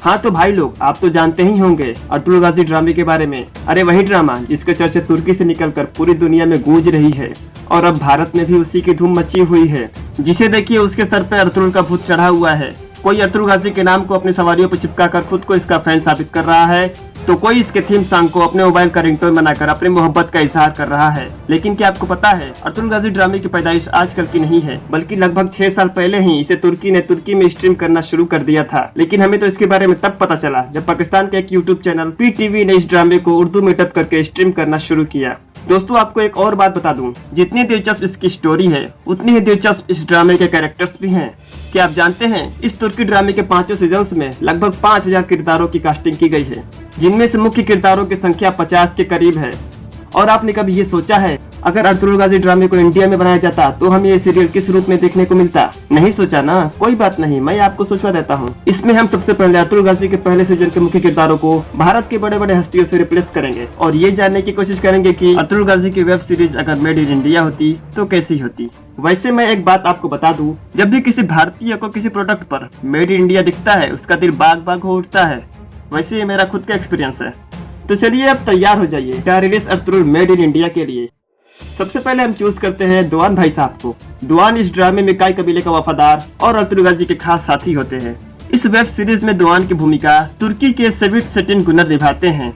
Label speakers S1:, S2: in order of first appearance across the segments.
S1: हाँ तो भाई लोग, आप तो जानते ही होंगे अर्तुगरुल गाजी ड्रामे के बारे में। अरे वही ड्रामा जिसका चर्चा तुर्की से निकलकर पूरी दुनिया में गूंज रही है और अब भारत में भी उसी की धूम मची हुई है। जिसे देखिए उसके सर पे अर्तुगरुल का भूत चढ़ा हुआ है। कोई अर्तुगरुल गाजी के नाम को अपनी सवारियों पर चिपका कर खुद को इसका फैन साबित कर रहा है, तो कोई इसके थीम सॉन्ग को अपने मोबाइल का रिंगटोन बनाकर अपनी मोहब्बत का इजहार कर रहा है। लेकिन क्या आपको पता है, अर्तुगरुल गाजी ड्रामे की पैदाइश आजकल की नहीं है, बल्कि लगभग 6 साल पहले ही इसे तुर्की ने तुर्की में स्ट्रीम करना शुरू कर दिया था। लेकिन हमें तो इसके बारे में तब पता चला जब पाकिस्तान के एक यूट्यूब चैनल PTV ने इस ड्रामे को उर्दू में डब करके स्ट्रीम करना शुरू किया। दोस्तों आपको एक और बात बता दूं, जितनी दिलचस्प इसकी स्टोरी है उतनी ही दिलचस्प इस ड्रामे के कैरेक्टर्स भी हैं। क्या आप जानते हैं, इस तुर्की ड्रामे के 5 सीजन्स में लगभग 5000 किरदारों की कास्टिंग की गई है, जिनमें से मुख्य किरदारों की संख्या 50 के करीब है। और आपने कभी ये सोचा है, अगर अर्तुगरुल गाजी ड्रामे को इंडिया में बनाया जाता तो हमें ये सीरियल किस रूप में देखने को मिलता? नहीं सोचा ना? कोई बात नहीं, मैं आपको सोचवा देता हूँ। इसमें हम सबसे पहले अर्तुगरुल गाजी के पहले सीजन के मुख्य किरदारों को भारत के बड़े बड़े हस्तियों से रिप्लेस करेंगे और ये जानने की कोशिश करेंगे कि अर्तुगरुल गाजी की वेब सीरीज अगर मेड इन इंडिया होती तो कैसी होती। वैसे मैं एक बात आपको बता दूं, जब भी किसी भारतीय को किसी प्रोडक्ट पर मेड इन इंडिया दिखता है उसका दिल बाग बाग हो उठता है। वैसे ये मेरा खुद का एक्सपीरियंस है। तो चलिए अब तैयार हो जाइए the release Ertugrul made in India के लिए। सबसे पहले हम चूज करते हैं दुआन भाई साहब को। दुआन इस ड्रामे में काई कबीले का वफादार और अर्तुगरुल गाजी के खास साथी होते हैं। इस वेब सीरीज में दुआन की भूमिका तुर्की के सेविट सेटिन गुनर निभाते हैं,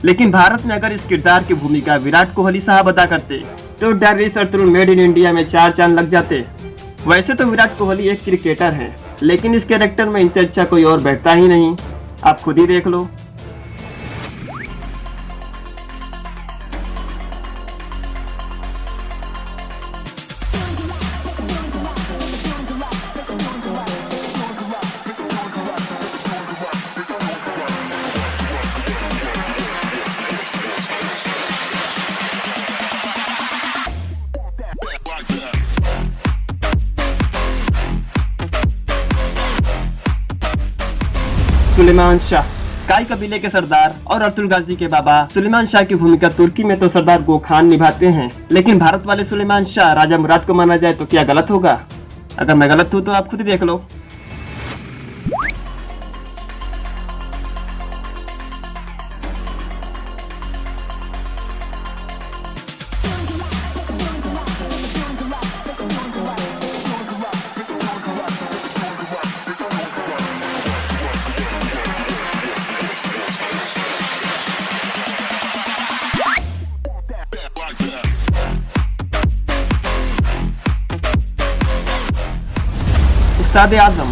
S1: लेकिन भारत में अगर इस किरदार की भूमिका विराट कोहली साहब अदा करते तो the release Ertugrul made in India में 4 चांद लग जाते। वैसे तो विराट कोहली एक क्रिकेटर है, लेकिन इस कैरेक्टर में इनसे अच्छा कोई और बैठता ही नहीं। आप खुद ही देख लो। सुलेमान शाह, काई कबीले के सरदार और अर्तुगरुल गाजी के बाबा सुलेमान शाह की भूमिका तुर्की में तो सरदार गो खान निभाते हैं, लेकिन भारत वाले सुलेमान शाह राजा मुराद को माना जाए तो क्या गलत होगा? अगर मैं गलत हूँ तो आप खुद ही देख लो। उस्ताद आजम,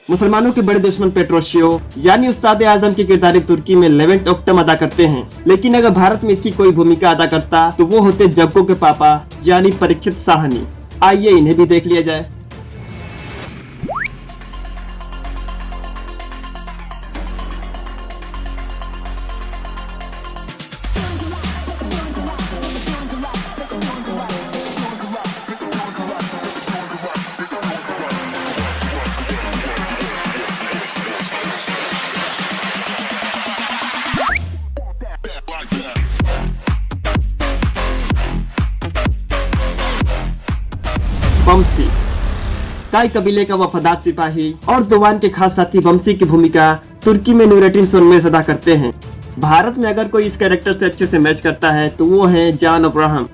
S1: मुसलमानों के बड़े दुश्मन पेट्रोशियो यानी उस्ताद आजम की किरदार तुर्की में लेवेंट ओक्टम अदा करते हैं, लेकिन अगर भारत में इसकी कोई भूमिका अदा करता तो वो होते जग्गो के पापा यानी परीक्षित साहनी। आइए इन्हें भी देख लिया जाए। बमसी, काई कबीले का वफादार सिपाही और दुआन के खास साथी बमसी की भूमिका तुर्की में नूरेटिन सोनमेज अदा करते हैं। भारत में अगर कोई इस कैरेक्टर से अच्छे से मैच करता है तो वो है जान अब्राहम।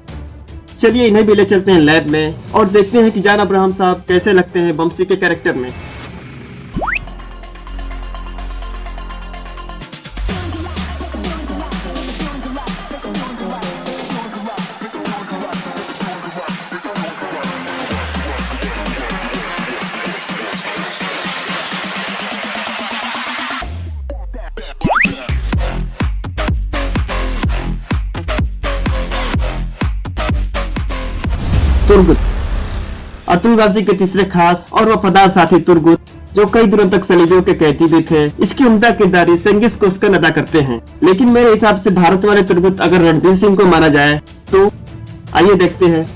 S1: चलिए इन्हें भी ले चलते हैं लैब में और देखते हैं कि जान अब्राहम साहब कैसे लगते हैं बमसी के कैरेक्टर में। तुर्गुत, अर्तुगरुल गाजी के तीसरे खास और वफादार साथी तुर्गुत, जो कई दिनों तक सलीबियों के कैदी भी थे, इसकी उम्दा किरदारी सेंगिस कोस्कन अदा करते हैं। लेकिन मेरे हिसाब से भारत वाले तुर्गुत अगर रणबीर सिंह को माना जाए तो आइए देखते हैं।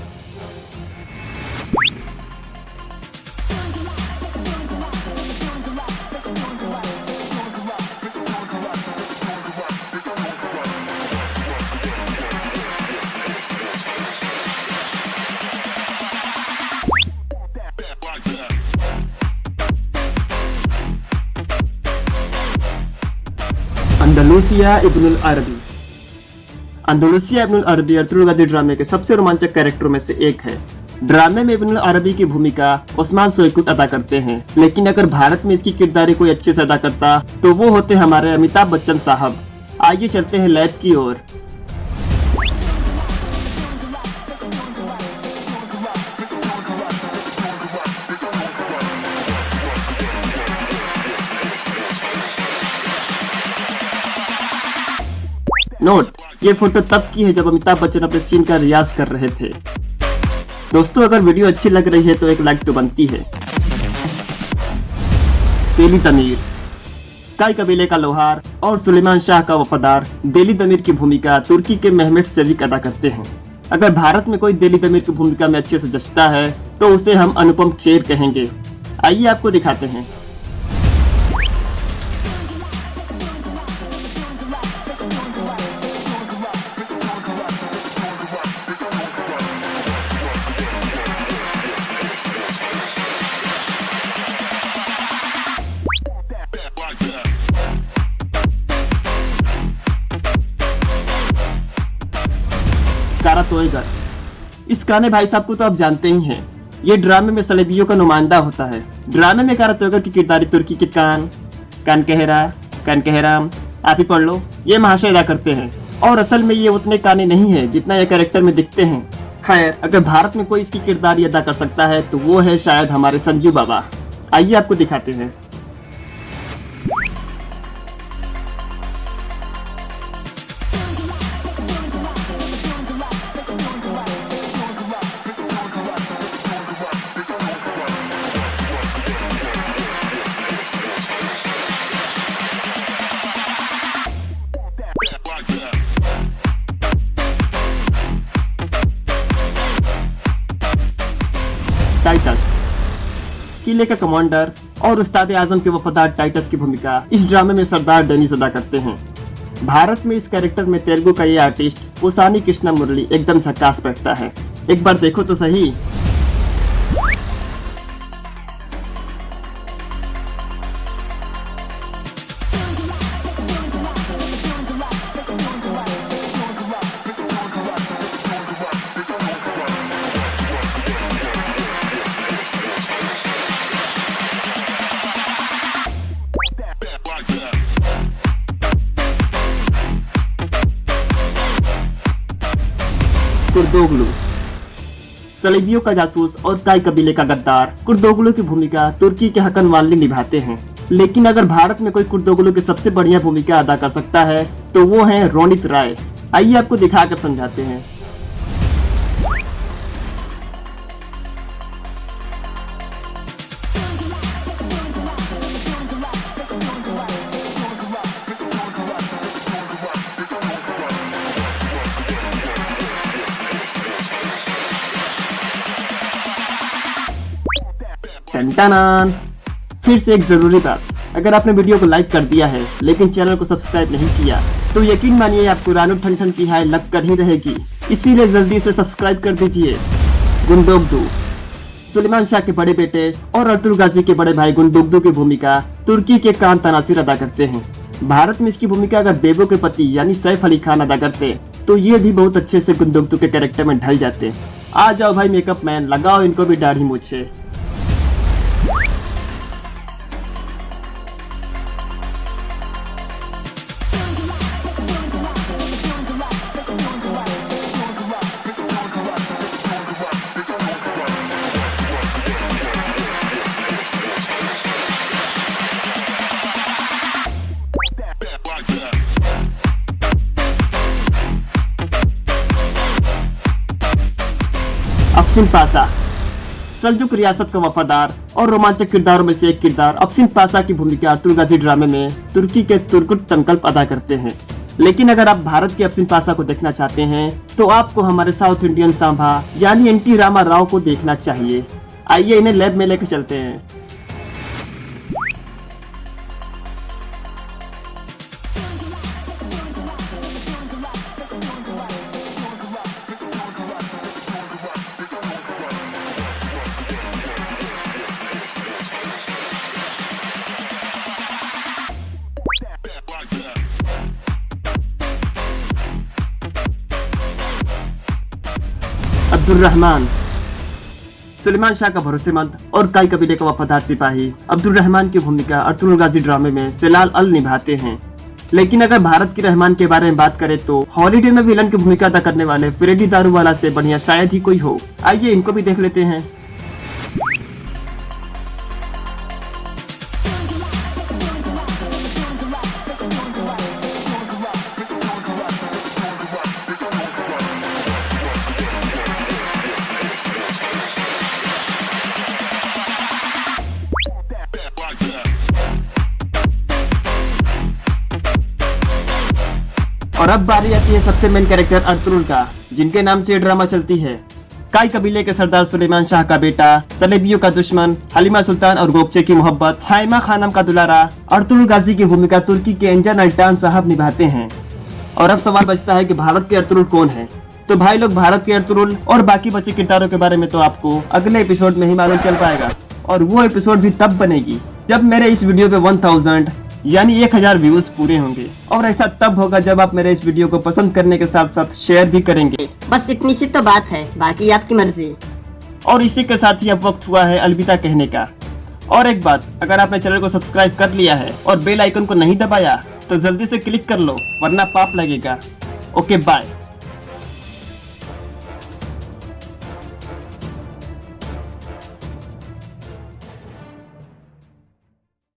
S1: अंदालूसिया इब्नुल अरबी। अंदालूसिया इब्नुल अरबी अर्तुगरुल गाजी ड्रामे के सबसे रोमांचक कैरेक्टरों में से एक है। ड्रामे में इब्नुल अरबी की भूमिका उस्मान सोइकुट अदा करते हैं, लेकिन अगर भारत में इसकी किरदारी कोई अच्छे से अदा करता तो वो होते हमारे अमिताभ बच्चन साहब। आइए चलते हैं लैब की ओर। नोट, ये फोटो तब की है जब अमिताभ बच्चन अपने सीन का रियाज कर रहे थे। दोस्तों, अगर वीडियो अच्छी लग रही है तो एक लाइक तो बनती है। देली तमीर, काई कबीले का लोहार और सुलेमान शाह का वफादार देली तमीर की भूमिका तुर्की के मेहमेट सेविक अदा करते हैं। अगर भारत में कोई देली तमीर की भूमिका में अच्छे से जचता है तो उसे हम अनुपम खेर कहेंगे। आइए आपको दिखाते हैं। कारा तोयगर, इस काने भाई साहब को तो आप जानते ही हैं। ये ड्रामे में सलेबियों का नुमाइंदा होता है। ड्रामे में कारा तोयगर की किरदारी तुर्की के कान कहराम, आप ही पढ़ लो, ये महाशय अदा करते हैं। और असल में ये उतने काने नहीं है जितना ये कैरेक्टर में दिखते हैं। खैर, अगर भारत में कोई इसकी किरदारी अदा कर सकता है तो वो है शायद हमारे संजू बाबा। आइए आपको दिखाते हैं। टाइटस, किले का कमांडर और उस्ताद आजम के वफादार टाइटस की भूमिका इस ड्रामे में सरदार डेनिस अदा करते हैं। भारत में इस कैरेक्टर में तेलुगु का ये आर्टिस्ट पोसानी कृष्णा मुरली एकदम झकास बैठता है। एक बार देखो तो सही। कुर्दोगलू, सलेबियों का जासूस और काई कबीले का गद्दार कुर्दोगलू की भूमिका तुर्की के हकन वाली निभाते हैं। लेकिन अगर भारत में कोई कुर्दोगलू की सबसे बढ़िया भूमिका अदा कर सकता है तो वो है रोनित राय। आइए आपको दिखाकर समझाते हैं। टन-टन-टन। फिर से एक जरूरी बात, अगर आपने वीडियो को लाइक कर दिया है लेकिन चैनल को सब्सक्राइब नहीं किया तो यकीन मानिए आपको रानू ठन की हाय लग कर ही रहेगी। इसीलिए जल्दी से सब्सक्राइब कर दीजिए। गुंदोगदू, सुलेमान शाह के बड़े बेटे और अर्तुगरुल गाजी के बड़े भाई गुंदोगदू की भूमिका तुर्की के कान तनासिर अदा करते हैं। भारत में इसकी भूमिका अगर बेबो के पति यानी सैफ अली खान अदा करते तो ये भी बहुत अच्छे से गुंदोगदू के कैरेक्टर में ढल जाते। आ जाओ भाई मेकअप मैन, लगाओ इनको भी दाढ़ी मूछे। अफसिन पासा, सल्जुक रियासत का वफादार और रोमांचक किरदारों में से एक किरदार अफसिन पासा की भूमिका अर्तुगरुल गाजी ड्रामे में तुर्की के तुर्कुट तनकल्प अदा करते हैं। लेकिन अगर आप भारत के अफसिन पासा को देखना चाहते हैं तो आपको हमारे साउथ इंडियन सांभा यानी एनटी रामा राव को देखना चाहिए। आइए इन्हें लैब में लेकर चलते हैं। अब्दुर्रहमान, सुलेमान शाह का भरोसेमंद और काई कबीले का वफादार सिपाही अब्दुर्रहमान की भूमिका अर्तुगरुल गाजी ड्रामे में सिलाल अल निभाते हैं। लेकिन अगर भारत के रहमान के बारे में बात करें तो हॉलीडे में विलन की भूमिका अदा करने वाले फ्रेडी दारूवाला से बढ़िया शायद ही कोई हो। आइए इनको भी देख लेते हैं। और अब बारी आती है सबसे मेन कैरेक्टर अर्तुगरुल का, जिनके नाम से ये ड्रामा चलती है। काई कबीले के सरदार सुलेमान शाह का बेटा, सलेबियों का दुश्मन, हलीमा सुल्तान और गोकचे की मोहब्बत, हाइमा खानम का दुलारा अर्तुगरुल गाजी की भूमिका तुर्की के एंजन अल्टान साहब निभाते हैं। और अब सवाल बचता है कि भारत के अर्तुगरुल कौन है। तो भाई लोग, भारत के अर्तुगरुल और बाकी बचे किरदारों के बारे में तो आपको अगले एपिसोड में ही मालूम चल पाएगा। और वो एपिसोड भी तब बनेगी जब मेरे इस वीडियो पे 1000 यानी 1000 व्यूज पूरे होंगे। और ऐसा तब होगा जब आप मेरे इस वीडियो को पसंद करने के साथ साथ शेयर भी करेंगे।
S2: बस इतनी सी तो बात है, बाकी आपकी मर्जी।
S1: और इसी के साथ ही अब वक्त हुआ है अलविदा कहने का। और एक बात, अगर आपने चैनल को सब्सक्राइब कर लिया है और बेल आइकन को नहीं दबाया तो जल्दी से क्लिक कर लो, वरना पाप लगेगा। Okay bye.